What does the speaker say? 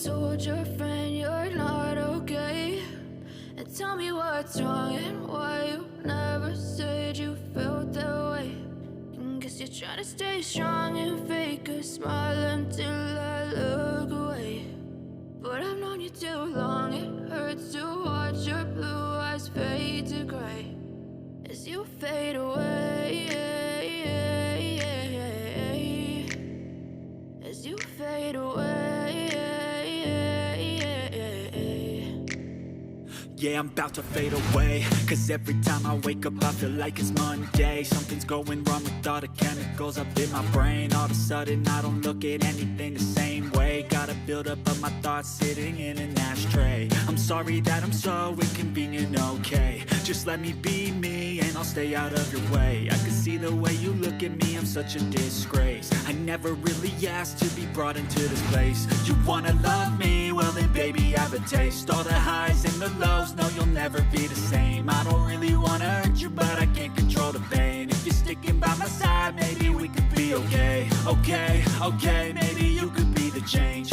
told your friend you're not okay? And tell me what's wrong and why you never said you felt that way. And guess you're trying to stay strong and fake a smile until I look away. But I've known you too long, it hurts to watch your blue eyes fade to gray as you fade away, as you fade away. Yeah, I'm about to fade away, cause every time I wake up I feel like it's Monday. Something's going wrong with all the chemicals up in my brain. All of a sudden I don't look at anything the same way. Got a buildup of my thoughts sitting in an ashtray. I'm sorry that I'm so inconvenient, okay? Just let me be me and I'll stay out of your way. I can see the way you look at me, I'm such a disgrace. I never really asked to be brought into this place. You wanna love me? Well then baby have a taste. All the highs and the lows, no you'll never be the same. I don't really wanna hurt you but I can't control the pain. If you're sticking by my side maybe we could be okay. Okay, maybe you could be the change.